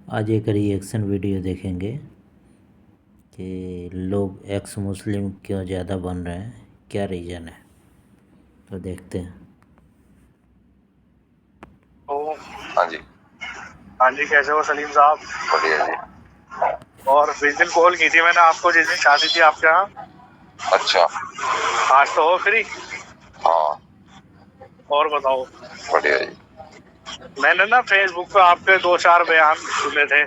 आज एक reaction video देखेंगे कि लोग एक्स मुस्लिम क्यों ज़्यादा बन रहे हैं, क्या रीज़न है। तो देखते हैं। हाँ जी। हाँ जी, कैसे हो सलीम साहब? बढ़िया जी। और जिस दिन कॉल की थी मैंने आपको, जिस दिन शादी थी आपके यहाँ, अच्छा। आज तो हो फ्री? हाँ, और बताओ। बढ़िया जी। मैंने ना फेसबुक पे आपके 2-4 बयान सुने थे।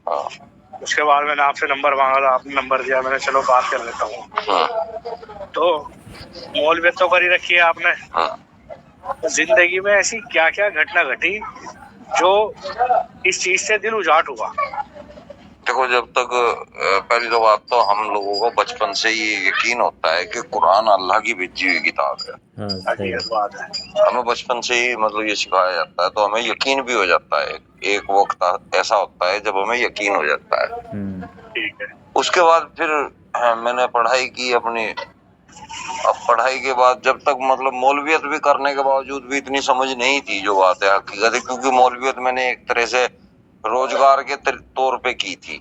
हाँ। उसके बाद मैंने आपसे नंबर मांगा था, आपने नंबर दिया, मैंने चलो बात कर लेता हूँ। तो मौलवियत तो करी रखी है आपने, तो जिंदगी में ऐसी क्या क्या घटना घटी जो इस चीज से दिल उजाट हुआ? देखो, जब तक पहली तो बात तो हम लोगों को बचपन से ही यकीन होता है कि कुरान अल्लाह की भेजी हुई किताब है। हाँ, सही। हकीकत बात है। हमें बचपन से ही मतलब ये सिखाया जाता है, तो हमें यकीन भी हो जाता है। एक वक्त ऐसा होता है जब हमें यकीन हो जाता है। ठीक है। उसके बाद फिर मैंने पढ़ाई की अपनी। अब पढ़ाई के बाद जब तक मतलब मौलवियत भी करने के बावजूद भी इतनी समझ नहीं थी, जो बात है हकीकत है, क्योंकि मौलवियत मैंने एक तरह से रोजगार के तौर पे की थी।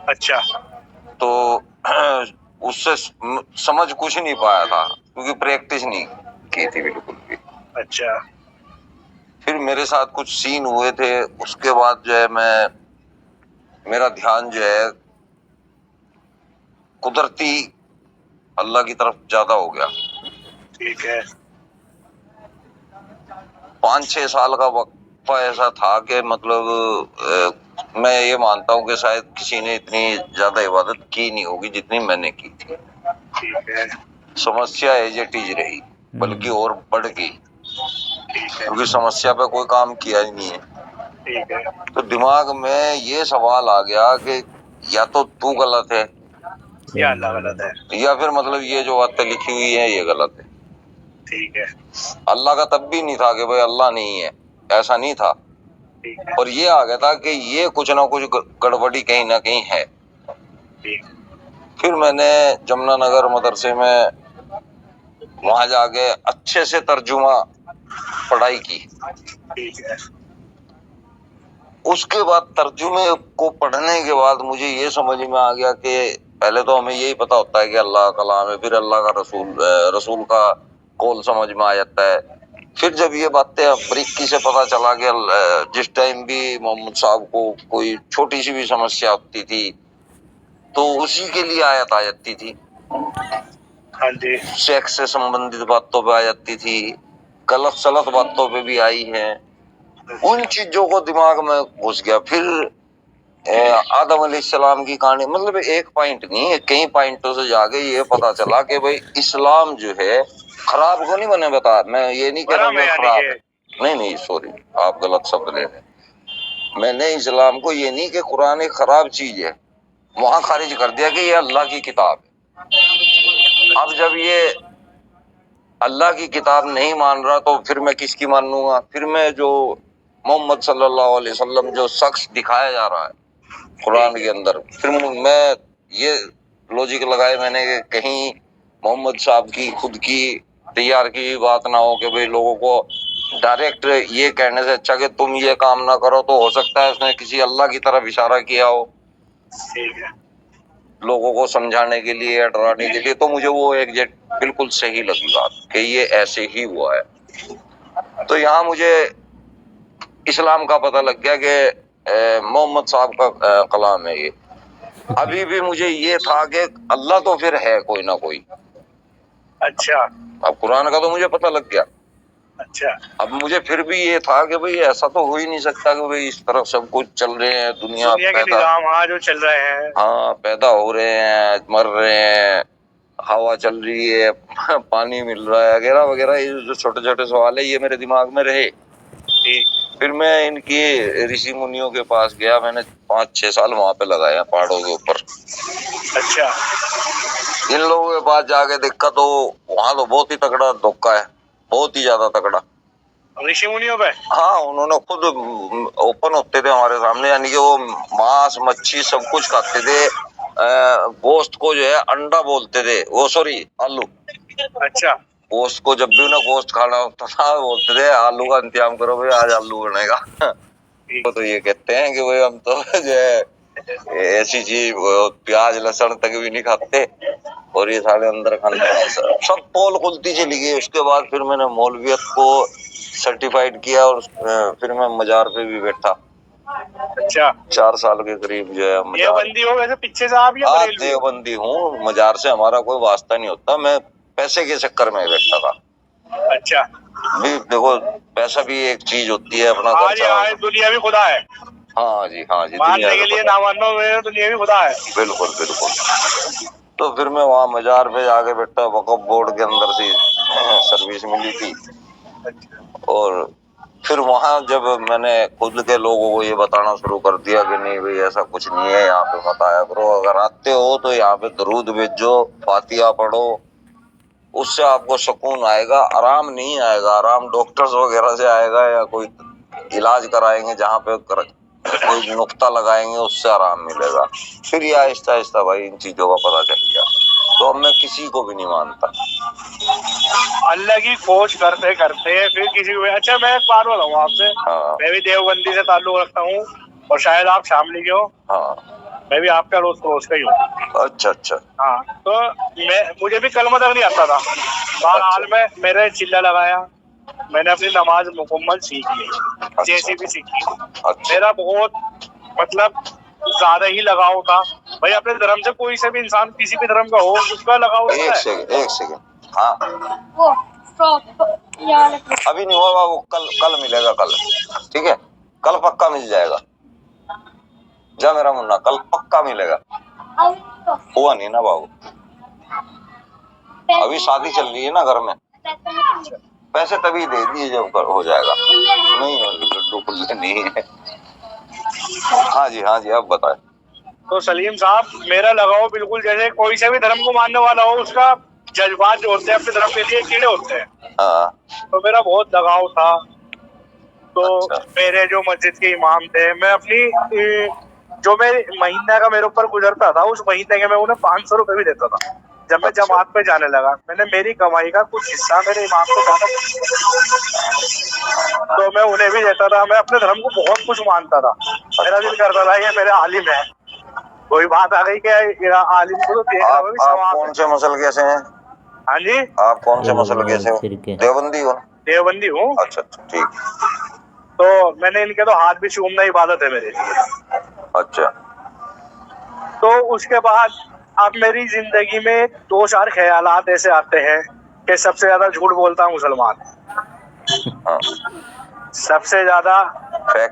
अच्छा। तो उससे समझ कुछ नहीं पाया था, क्योंकि प्रैक्टिस नहीं की थी बिल्कुल भी। अच्छा। फिर मेरे साथ कुछ सीन हुए थे, उसके बाद जो है मेरा ध्यान जो है कुदरती अल्लाह की तरफ ज्यादा हो गया। ठीक है। 5-6 साल का वक्फा ऐसा था कि मतलब मैं ये मानता हूँ कि शायद किसी ने इतनी ज्यादा इबादत की नहीं होगी जितनी मैंने की थी। ठीक है। समस्या एज इट इज रही, बल्कि और बढ़ गई, ठीक है। क्योंकि समस्या पे कोई काम किया ही नहीं है। ठीक है। तो दिमाग में ये सवाल आ गया कि या तो तू गलत है, या अल्लाह गलत है। या फिर मतलब ये जो बातें लिखी हुई है ये गलत है। ठीक है। अल्लाह का तब भी नहीं था कि भाई अल्लाह नहीं है, ऐसा नहीं था। ठीक है। और ये आ गया था कि ये कुछ ना कुछ गड़बड़ी कहीं ना कहीं है। ठीक। फिर मैंने जमुनानगर मदरसे में वहां जाके अच्छे से तर्जुमा पढ़ाई की। ठीक है। उसके बाद तर्जुमे को पढ़ने के बाद मुझे ये समझ में आ गया कि पहले तो हमें यही पता होता है कि अल्लाह का कलाम है, फिर अल्लाह का रसूल का कौल समझ में आ जाता है। फिर जब ये बातें बारीकी से पता चला कि जिस टाइम भी मोहम्मद साहब को कोई छोटी सी भी समस्या होती थी तो उसी के लिए आयत आ जाती थी। हाँ जी। सेक्स से संबंधित बातों पे आ जाती थी, गलत सलत बातों पे भी आई है। उन चीजों को दिमाग में घुस गया। फिर आदम अलैहिस्सलाम की कहानी, मतलब एक पॉइंट नहीं है, कई पॉइंटों से जाके ये पता चला कि भाई इस्लाम जो है खराब को नहीं, मैंने बता, मैं ये नहीं कह रहा हूँ यानी खराब कि है, नहीं नहीं सॉरी, आप गलत शब्द ले रहे हैं। मैंने इस्लाम को ये नहीं कि कुरान एक खराब चीज है, वहां खारिज कर दिया कि ये अल्लाह की किताब है। अब जब ये अल्लाह की किताब नहीं मान रहा तो फिर मैं किसकी मानूंगा? फिर मैं जो मोहम्मद सल्लल्लाहु अलैहि वसल्लम जो शख्स दिखाया जा रहा है कुरान के अंदर, फिर मैं ये लॉजिक लगाए मैंने कि कहीं मोहम्मद साहब की खुद की तैयार की बात ना हो कि भाई लोगों को डायरेक्ट ये कहने से अच्छा कि तुम ये काम ना करो, तो हो सकता है उसने किसी अल्लाह की तरफ इशारा किया हो ठीक है। लोगों को समझाने के लिए या डराने के लिए। तो मुझे वो एग्जैक्ट बिल्कुल सही लगी बात कि ये ऐसे ही हुआ है। तो यहाँ मुझे इस्लाम का पता लग गया कि मोहम्मद साहब का कलाम है ये। अभी भी मुझे ये था कि अल्लाह तो फिर है कोई ना कोई। अच्छा। अब कुरान का तो मुझे पता लग गया। अच्छा। अब मुझे फिर भी ये था कि भाई ऐसा तो हो ही नहीं सकता कि भाई इस तरफ सब कुछ चल रहे हैं, दुनिया के पैदा, निजाम जो चल रहे हैं, हाँ पैदा हो रहे हैं, मर रहे हैं, हवा चल रही है, पानी मिल रहा है, वगैरह वगैरह, ये जो छोटे छोटे सवाल है ये मेरे दिमाग में रहे। फिर मैं इनकी ऋषि मुनियों के पास गया, मैंने 5-6 साल वहां पे लगाया पहाड़ों के ऊपर। अच्छा। इन लोगों के पास जाके देखा तो वहां तो बहुत ही तगड़ा धोखा है, बहुत ही ज्यादा तगड़ा। ऋषि मुनियों पे? हाँ, उन्होंने खुद ओपन होते थे हमारे सामने, यानी कि वो मांस मच्छी सब कुछ खाते थे। गोश्त को जो है अंडा बोलते थे, वो सॉरी आलू। अच्छा। गोश्त को जब भी उन्हें गोश्त खाना होता था बोलते थे आलू का इंतजाम करो भाई, आज आलू बनेगा। तो ये कहते हैं कि भाई हम तो जो है ऐसी चीज प्याज लहसुन तक भी नहीं खाते और ये साले अंदर खाने सब पोल खुलती चली गई। उसके बाद फिर मैंने मौलवियत को सर्टिफाइड किया और फिर मैं मजार पे भी बैठा। अच्छा, 4 साल के करीब जो है देवबंदी हो वैसे पीछे से आप या बरेलवी? देवबंदी हूँ, मजार से हमारा कोई वास्ता नहीं होता। मैं पैसे के चक्कर में बैठा था। अच्छा, भी देखो पैसा भी एक चीज होती है, अपना खर्चा। दुनिया भी खुदा है। हाँ जी, हाँ जी, मानने के लिए ना मानना, दुनिया भी खुदा है। बिल्कुल बिल्कुल। तो फिर मैं वहाँ मजार पे जाके बैठा। वक्फ बोर्ड के अंदर से सर्विस मिली थी। और फिर वहाँ जब मैंने खुद के लोगों को ये बताना शुरू कर दिया कि नहीं भाई ऐसा कुछ नहीं है, यहाँ पे मत आया करो, अगर आते हो तो यहाँ पे दरूद भेजो, फातिहा पढ़ो, उससे आपको सुकून आएगा। आराम नहीं आएगा, आराम डॉक्टर्स वगैरह से आएगा या कोई इलाज कराएंगे जहाँ पे कोई नुक्ता लगाएंगे उससे आराम मिलेगा। फिर ये आहिस्ता आहिस्ता भाई इन चीजों का पता चल गया। तो अब मैं किसी को भी नहीं मानता। अल्लाह की खोज करते करते फिर किसी को। अच्छा, मैं एक बात बताऊँ आपसे। हाँ। मैं भी देवबंदी से ताल्लुक रखता हूँ और शायद आप शामली के हो। हाँ। मैं भी आपका रोज पड़ोस का ही हूँ। अच्छा अच्छा। हाँ, तो मुझे भी कलमा तक नहीं आता था। बहरहाल में मेरे चिल्ला लगाया, मैंने अपनी नमाज मुकम्मल सीखी। अच्छा। जैसी भी सीखी। अच्छा। मेरा बहुत मतलब ज्यादा ही लगाव था भाई अपने धर्म से। कोई से भी इंसान किसी भी धर्म का हो, उसका लगाव होता है। एक सेकंड। हाँ, अभी नहीं हुआ बाबू, कल मिलेगा। कल ठीक है, कल पक्का मिल जाएगा। जा मेरा मुन्ना, कल पक्का मिलेगा। हुआ नहीं ना बाबू, अभी शादी चल रही है ना घर में। पैसे तभी दे दिए जब हो जाएगा। नहीं लड्डू खुले नहीं है। हाँ जी, हाँ जी, आप बताएं। तो सलीम साहब, मेरा लगाव बिल्कुल जैसे कोई से भी धर्म को मानने वाला हो, उसका जज्बात जो होते हैं अपने धर्म के लिए कीड़े होते हैं। हाँ। तो मेरा बहुत लगाव था। तो अच्छा। मेरे जो मस्जिद के इमाम थे, मैं अपनी जो मेरे महीना का मेरे ऊपर गुजरता था, उस महीने के मैं उन्हें 500 रुपए भी देता था। जब मैं जमात पे जाने लगा, मैंने मेरी कमाई का कुछ हिस्सा मेरे इमाम को जाना, तो मैं उन्हें भी देता था। मैं अपने धर्म को बहुत कुछ मानता था। मेरा दिल करता था ये मेरे आलिम है। कोई बात आ गई क्या आलिम को तो देखना। आप कौन से मसलके से हैं? हाँ जी, आप कौन से मसलके से हो? देवबंदी हो? देवबंदी हूँ। अच्छा अच्छा, ठीक। तो मैंने इनके तो हाथ भी चूमना इबादत है मेरे लिए। अच्छा। तो उसके बाद अब मेरी जिंदगी में 2-4 ख्यालात ऐसे आते हैं कि सबसे ज्यादा झूठ बोलता है मुसलमान। हाँ। सबसे ज्यादा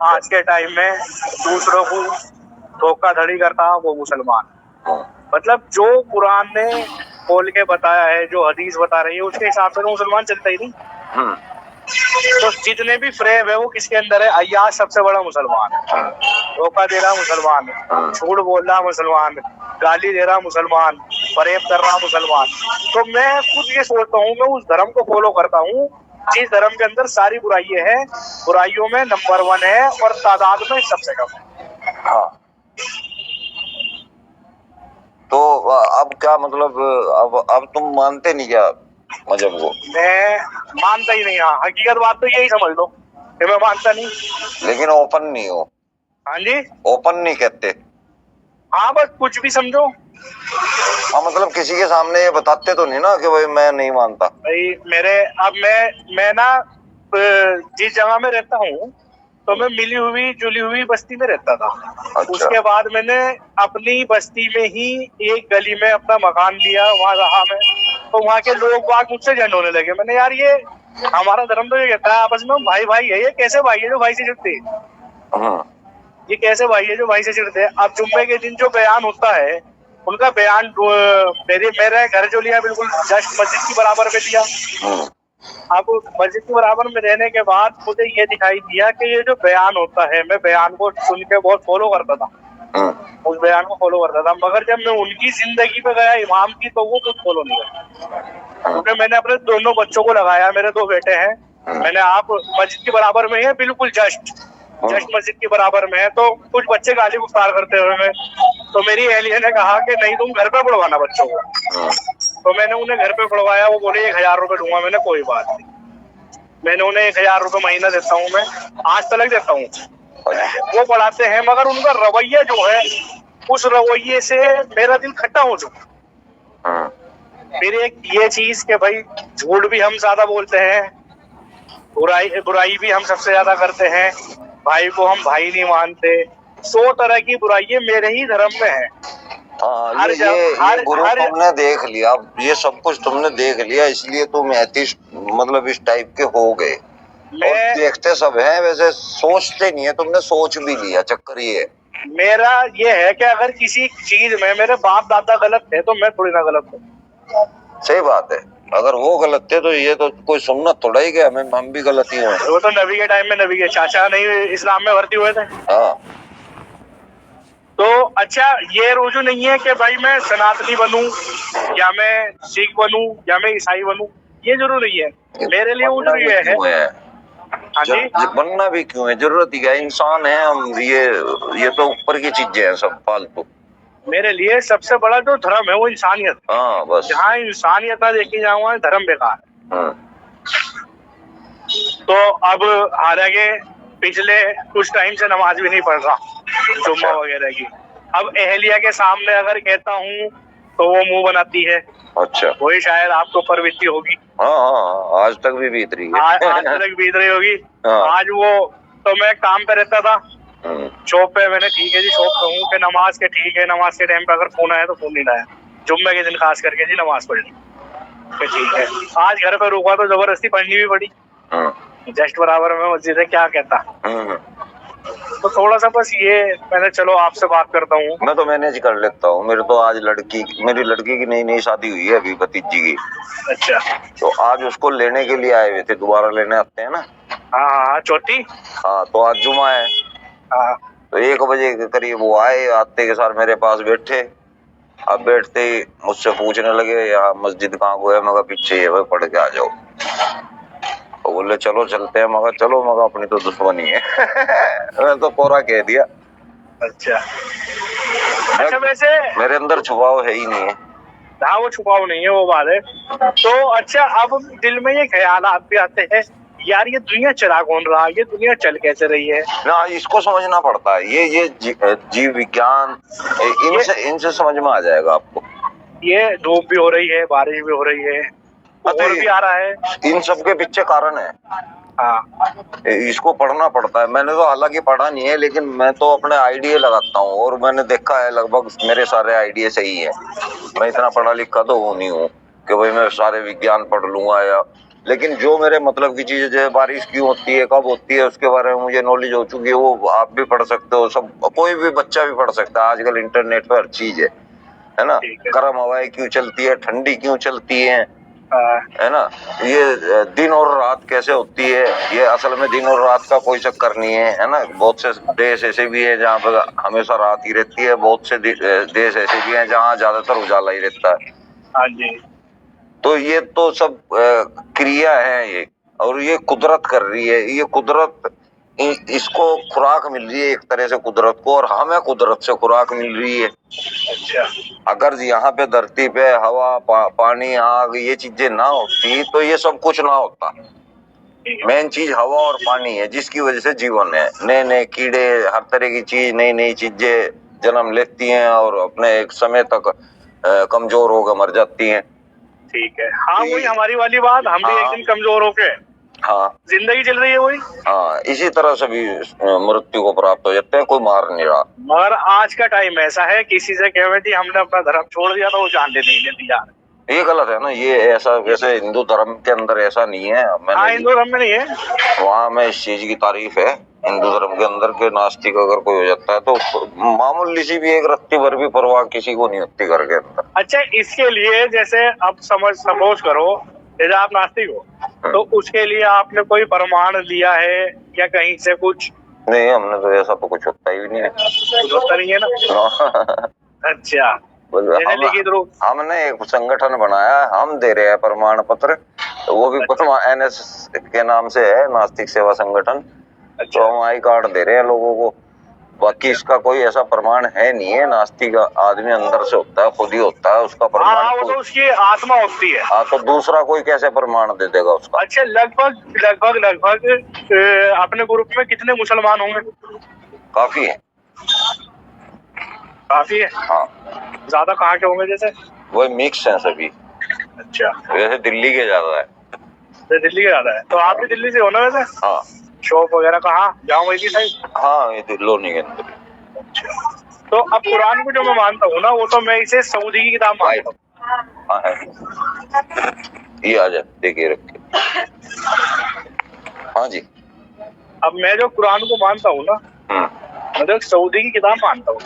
आज के टाइम में दूसरों को धोखाधड़ी करता वो मुसलमान। मतलब जो कुरान ने खोल के बताया है, जो हदीस बता रही है, उसके हिसाब से तो मुसलमान चलता ही नहीं। तो जितने भी फ्रेब है वो किसके अंदर है? अय्याश सबसे बड़ा मुसलमान है, धोखा दे रहा मुसलमान, झूठ बोल रहा मुसलमान, गाली दे रहा मुसलमान, फरेब कर रहा मुसलमान। तो मैं खुद ये सोचता हूँ, मैं उस धर्म को फॉलो करता हूँ जिस धर्म के अंदर सारी बुराइयां हैं, बुराइयों में नंबर 1 है और तादाद में सबसे कम है। हाँ। तो अब क्या मतलब, अब तुम मानते नहीं क्या मजहब को? मैं मानता ही नहीं। हाँ, हकीकत बात तो यही समझ लो कि मैं मानता नहीं। लेकिन ओपन नहीं हो? हाँ जी, ओपन नहीं कहते। हाँ, बस कुछ भी समझो। हाँ, मतलब किसी के सामने ये बताते तो नहीं ना कि भाई मैं नहीं मानता। भाई मैं ना जिस जगह में रहता हूँ तो मैं मिली हुई जुली हुई बस्ती में रहता था। अच्छा। उसके बाद मैंने अपनी बस्ती में ही एक गली में अपना मकान लिया, वहाँ रहा मैं। तो वहाँ के लोग बाग मुझसे झंड होने लगे। मैंने यार ये हमारा धर्म तो ये कहता है आपस में भाई भाई है, ये कैसे भाई है जो भाई से चिढ़ते? ये कैसे भाई है जो भाई से चिढ़ते हैं? अब जुम्मे के दिन जो बयान होता है, उनका बयान मेरे घर जो लिया बिल्कुल जस्ट मस्जिद की बराबर में दिया। अब मस्जिद के बराबर में रहने के बाद मुझे ये दिखाई दिया कि ये जो बयान होता है, मैं बयान को सुन के बहुत फॉलो करता था, उस बयान को फॉलो करता था। मगर जब मैं उनकी जिंदगी पे गया इमाम की, तो वो कुछ फॉलो नहीं करता। क्योंकि मैंने अपने दोनों बच्चों को लगाया, मेरे 2 बेटे हैं, मैंने आप मस्जिद के बराबर में है, बिल्कुल जस्ट मस्जिद के बराबर में है। तो कुछ बच्चे गाली गुफ्तार करते हुए तो मेरी अहलिया ने कहा कि नहीं तुम घर पे पढ़वाना बच्चों को। तो मैंने उन्हें घर पे पढ़वाया। वो बोले 1000 रुपए दूंगा। मैंने कोई बात नहीं। मैंने उन्हें 1000 रुपए महीना देता हूँ, मैं आज तक देता हूँ। वो पढ़ाते हैं, मगर उनका रवैया जो है, उस रवैये से मेरा दिल खट्टा हो चुका। फिर एक ये चीज कि भाई झूठ भी हम ज्यादा बोलते हैं, बुराई भी हम सबसे ज्यादा करते हैं, भाई को हम भाई नहीं मानते, 100 तरह की बुराइयां मेरे ही धर्म में है। हाँ, ये गुरु तुमने देख लिया, ये सब कुछ तुमने देख लिया, इसलिए तुम एथिस्ट मतलब इस टाइप के हो गए। और देखते सब हैं, वैसे सोचते नहीं है, तुमने सोच भी लिया। चक्कर ये मेरा ये है कि अगर किसी चीज में मेरे बाप दादा गलत थे तो मैं थोड़ी ना गलत हूँ। सही बात है, अगर वो गलत थे तो ये तो कोई सुनना थोड़ा ही गया, हम भी गलत ही हुए। वो तो नबी के टाइम में नबी के चाचा नहीं इस्लाम में भर्ती हुए थे। हाँ, तो अच्छा, ये रोजू नहीं है कि भाई मैं सनातनी बनूं या मैं सिख बनूं या मैं ईसाई बनूं, ये जरूरी नहीं है मेरे लिए। वो जरूरी है बनना भी क्यों है, जरूरत ही क्या, इंसान है हम। ये तो ऊपर की चीजें हैं सब फालतू। मेरे लिए सबसे बड़ा जो धर्म है वो इंसानियत। हाँ बस, जहाँ इंसानियत ना देखी जाए वहाँ धर्म बेकार है। तो अब हालांकि पिछले कुछ टाइम से नमाज भी नहीं पढ़ रहा, जुम्मा वगैरह की। अब अहलिया के सामने अगर कहता हूँ तो वो मुंह बनाती है। अच्छा, वही शायद आपको प्रवृत्ति होगी। हाँ, आज तक भी बीत रही है। आज तक बीत रही होगी। आज वो तो मैं काम पे रहता था शॉप पे, मैंने ठीक है जी शॉप पे हूँ कि नमाज के, ठीक है नमाज के टाइम पे अगर फोन आया तो फोन नहीं लाया, जुम्मे के दिन खास करके जी नमाज पढ़ ली, ठीक है। आज घर पे रुका तो जबरदस्ती पढ़नी भी पड़ी, जस्ट बराबर में मस्जिद है, क्या कहता। तो थोड़ा सा बस ये मैंने चलो आपसे बात करता हूँ। मैं तो मैनेज कर लेता हूँ। मेरे तो आज मेरी लड़की की नई शादी हुई है अभी, भतीजी की। अच्छा, तो आज उसको लेने के लिए आए हुए थे, दोबारा लेने आते हैं ना। हाँ, चौथी। हाँ, तो आज जुमा है। हाँ, तो 1 बजे के करीब वो आए, आते के साथ मेरे पास बैठे। अब बैठते ही मुझसे पूछने लगे, यहाँ मस्जिद कहाँ को है? मगर पीछे है, पढ़ के आ जाओ। तो बोले चलो चलते हैं। मगर चलो, मगर अपनी तो दुश्मनी है। मैं तो कोरा कह दिया। अच्छा, वैसे मेरे अंदर छुपाव है ही नहीं है। हाँ, वो छुपाव नहीं है, वो बात है। तो अच्छा, अब दिल में ये ख्याल भी आते हैं, यार ये दुनिया चला कौन रहा, ये दुनिया चल कैसे रही है ना, इसको समझना पड़ता है। ये जीव विज्ञान, इनसे समझ में आ जाएगा आपको। ये धूप भी हो रही है, बारिश भी हो रही है, और भी आ रहा है, इन सब के पीछे कारण है। हाँ, इसको पढ़ना पड़ता है। मैंने तो हालांकि पढ़ा नहीं है, लेकिन मैं तो अपने आइडिया लगाता हूँ, और मैंने देखा है लगभग मेरे सारे आइडिया सही है। मैं इतना पढ़ा लिखा तो हूँ नहीं हूँ कि भाई मैं सारे विज्ञान पढ़ लूंगा या, लेकिन जो मेरे मतलब की चीजें, जैसे बारिश क्यों होती है, कब होती है, उसके बारे में मुझे नॉलेज हो चुकी है। वो आप भी पढ़ सकते हो, सब कोई भी बच्चा भी पढ़ सकता है। आजकल इंटरनेट पर हर चीज है ना। गर्म हवाएं क्यों चलती है, ठंडी क्यों चलती है ना। ये दिन और रात कैसे होती है, ये असल में दिन और रात का कोई चक्कर नहीं है ना। बहुत से देश ऐसे भी है जहाँ पर हमेशा रात ही रहती है, बहुत से देश ऐसे भी हैं जहाँ ज्यादातर उजाला ही रहता है। हाँ जी। तो ये तो सब क्रिया है ये, और ये कुदरत कर रही है। ये कुदरत, इसको खुराक मिल रही है एक तरह से कुदरत को, और हमें कुदरत से खुराक मिल रही है। अच्छा, अगर यहाँ पे धरती पे हवा, पानी, आग, ये चीजें ना होती तो ये सब कुछ ना होता। मेन चीज हवा और पानी है, जिसकी वजह से जीवन है। नए नए कीड़े, हर तरह की चीज, नई नई चीजें जन्म लेती हैं और अपने एक समय तक कमजोर होकर मर जाती हैं। ठीक है, हाँ, वही हमारी वाली बात, हम भी एक दिन कमजोर होके, हाँ, जिंदगी चल रही है वही। हाँ, इसी तरह से भी मृत्यु को प्राप्त हो जाते हैं, कोई मार नहीं रहा। मगर आज का टाइम ऐसा है, किसी से कहे थी हमने अपना धर्म छोड़ दिया तो वो जान नहीं लेती यार, ये गलत है ना। ये ऐसा, वैसे हिंदू धर्म के अंदर ऐसा नहीं है। हाँ, हिंदू धर्म में नहीं है। वहाँ में इस चीज की तारीफ है हिंदू धर्म के अंदर के, नास्तिक अगर कोई हो जाता है तो मामूली सी भी एक रत्ती भर भी परवाह किसी को नहीं होती घर के अंदर। अच्छा, इसके लिए जैसे अब सपोज करो जैसे आप नास्तिक हो तो उसके लिए आपने कोई प्रमाण दिया है या कहीं से कुछ? नहीं, हमने तो ऐसा तो कुछ होता ही नहीं है। कुछ होता नहीं है ना। अच्छा, हमने एक संगठन बनाया, हम दे रहे हैं प्रमाण पत्र, तो वो भी NS के नाम से है, नास्तिक सेवा संगठन। तो हम आई कार्ड दे रहे हैं लोगों को। बाकी इसका कोई ऐसा प्रमाण है नहीं है। नास्तिक आदमी अंदर से होता है, खुद ही होता है, उसका प्रमाण वो तो उसकी आत्मा होती है। हाँ, तो दूसरा कोई कैसे प्रमाण दे देगा उसका? अच्छा, लगभग अपने ग्रुप में कितने मुसलमान होंगे? काफी है। काफी है। हाँ, ज्यादा कहाँ के होंगे जैसे? वही मिक्स है सभी। अच्छा, वैसे दिल्ली के ज्यादा है। तो दिल्ली के ज्यादा है। तो आप भी दिल्ली से हो ना वैसे? हाँ। शॉप वगैरह कहाँ, जाऊँ वही की साइड? हाँ, ये तो लोनी के अंदर। अच्छा, तो अब कुरान को जो मैं मानता हूँ ना, वो तो मैं इसे सऊदी की किताब मानता हूँ। हाँ है, ये आ जाए, देखिए रखे। हाँ जी। अब मैं जो कुरान को मानता हूँ ना, मैं तो एक सऊदी की किताब मानता हूँ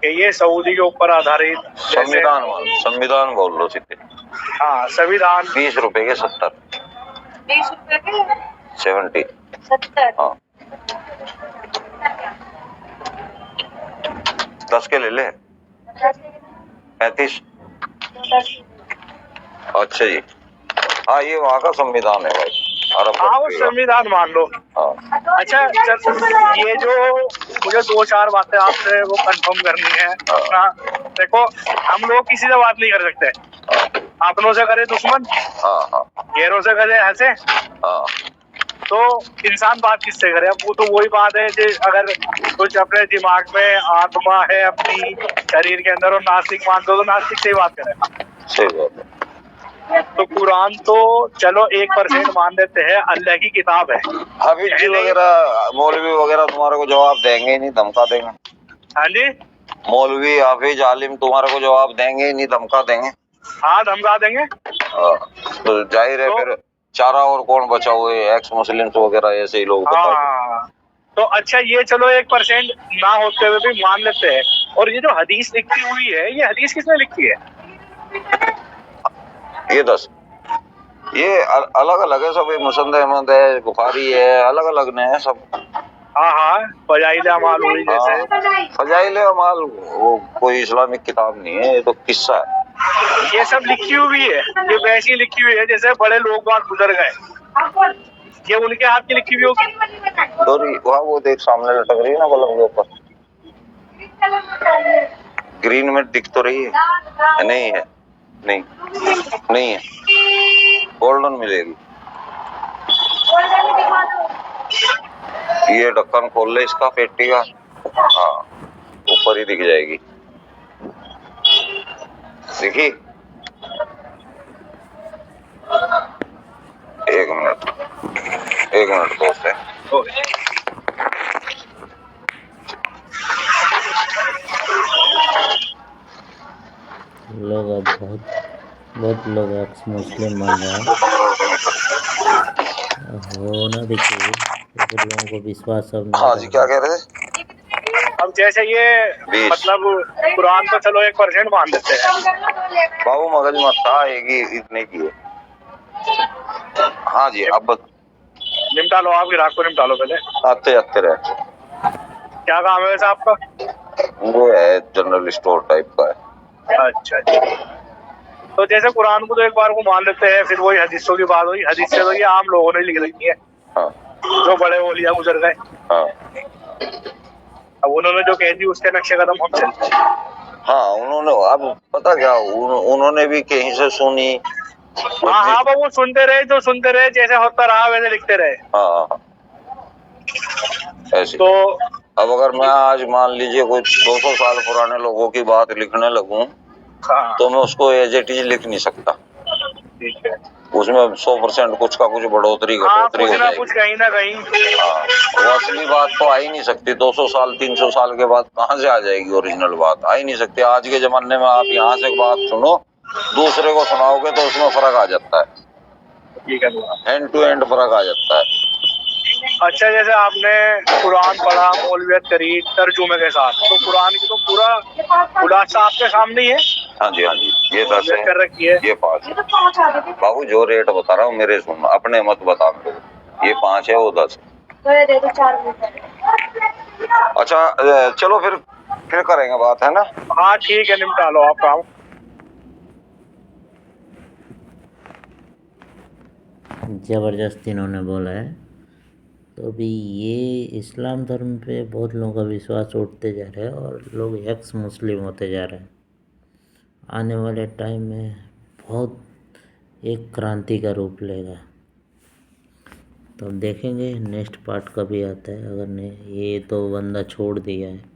कि ये सऊदी के ऊपर आधारित। संविधान संविधान बोल लो सीधे। हाँ, संविधान। 20 रुपए के 70। 20 रुपए के 70। 70। हाँ, 10 के ले ले। 35। अच्छा जी। हाँ, ये वहाँ का संविधान है भाई, अरब हाँ, वो कंट्री का। संविधान मान लो। हाँ। अच्छा, ये जो मुझे 2-4 बातें आपसे वो कंफर्म करनी है अपना। देखो, हम लोग किसी से बात नहीं कर सकते। अपनों से करे दुश्मन, हाँ। गैरों से करे हंसे। हाँ। तो इंसान बात किससे करे? अब वो तो वही बात है कि अगर कुछ अपने दिमाग में आत्मा है अपनी शरीर के अंदर और नास्तिक मान दो, तो नास्तिक से ही बात करेगा। सही बात है। तो कुरान तो चलो 1% मान लेते हैं, अल्लाह की किताब है। हाफिज जी वगैरह, मौलवी वगैरह तुम्हारे को जवाब देंगे ही नहीं, धमका देंगे। हाँ जी, मौलवी, हाफिज, आलिम तुम्हारे को जवाब देंगे ही नहीं, धमका देंगे। हाँ, धमका देंगे। तो जाहिर है तो, फिर चारा और कौन बचा हुए, एक्स मुस्लिम्स वगैरह ऐसे ही लोग बताओ। हाँ, तो अच्छा, ये चलो 1% ना होते हुए भी मान लेते हैं। और ये जो हदीस लिखी हुई है, ये हदीस किसने लिखी है? ये 10, ये अलग अलग है सब। मुसन्द अहमद है, बुखारी है, अलग अलग ने है सब। हाँ, फजाइल अमाल हुई जैसे। फजाइल अमाल वो कोई इस्लामिक किताब नहीं है, ये तो किस्सा है। ये सब लिखी हुई है, ये वैसी लिखी हुई है जैसे बड़े लोग बात गुजर गए। ये उनके हाथ की लिखी हुई होगी। तो वहाँ वो देख सामने लटक रही है ना बल्ब के ऊपर, ग्रीन में दिख तो रही है। नहीं है, नहीं है, गोल्डन मिलेगी। ये ढक्कन खोल ले इसका पेटी का, हाँ, ऊपर ही दिख जाएगी। देखी, 1 मिनट दोस्त है। लोग अब बहुत लोग एक्स मुस्लिम मान रहे हैं, होना भी चाहिए, तो लोगों को विश्वास सब नहीं। हाँ जी, क्या कह रहे थे? अब जैसे ये मतलब कुरान तो चलो 1% मान लेते हैं। बाबू मगज मत था, एक ही इतने की है। हाँ जी, अब निपटा लो, आपकी रात को निपटा लो पहले। आते रहे। क्या काम है वैसे आपका? वो है जनरल स्टोर टाइप का है। अच्छा, तो जैसे कुरान को तो एक बार को मान लेते हैं, फिर वही हदीसों की बात हुई। हदीस से तो ये आम लोगों ने लिख रखी है। हाँ। जो बड़े ओलिया गुजर गए। हाँ। अब उन्होंने जो कह दी उसके नक्शे कदम हम चलते हैं। हाँ, उन्होंने अब पता क्या, उन्होंने भी कहीं से सुनी। हाँ, वो सुनते रहे, जैसे होता रहा वैसे लिखते रहे। हाँ, ऐसे। तो अब अगर मैं आज मान लीजिए कोई 200 साल पुराने लोगों की बात लिखने लगूं, हाँ, तो मैं उसको एज इट इज लिख नहीं सकता। ठीक है, उसमें 100% कुछ का कुछ बढ़ोतरी घटोतरी हो जाएगी। कुछ कहीं ना कहीं। हाँ, वो असली बात तो आ ही नहीं सकती। 200 साल 300 साल के बाद कहाँ से आ जाएगी ओरिजिनल बात? आ ही नहीं सकती। आज के जमाने में आप यहाँ से बात सुनो, दूसरे को सुनाओगे तो उसमें फर्क आ जाता है, एंड टू एंड फर्क आ जाता है। अच्छा, जैसे आपने कुरान पढ़ा, मौलवियत करी तर्जुमे के साथ, तो कुरान की तो पूरा खुलासा आपके सामने ही है। हाँ जी, ये 10 है, कर रखी है। ये 5 है। बाबू जो रेट बता रहा हूँ मेरे सुन, अपने मत बता मेरे को। ये 5 है, वो 10 है। अच्छा, चलो फिर करेंगे बात, है ना? हाँ, ठीक है, निपटा लो आप काम। ज़बरदस्ती इन्होंने बोला है। तो अभी ये इस्लाम धर्म पे बहुत लोगों का विश्वास उठते जा रहा है और लोग एक्स मुस्लिम होते जा रहे हैं। आने वाले टाइम में बहुत एक क्रांति का रूप लेगा। तो अब देखेंगे नेक्स्ट पार्ट कभी आता है। अगर नहीं, ये तो बंदा छोड़ दिया है।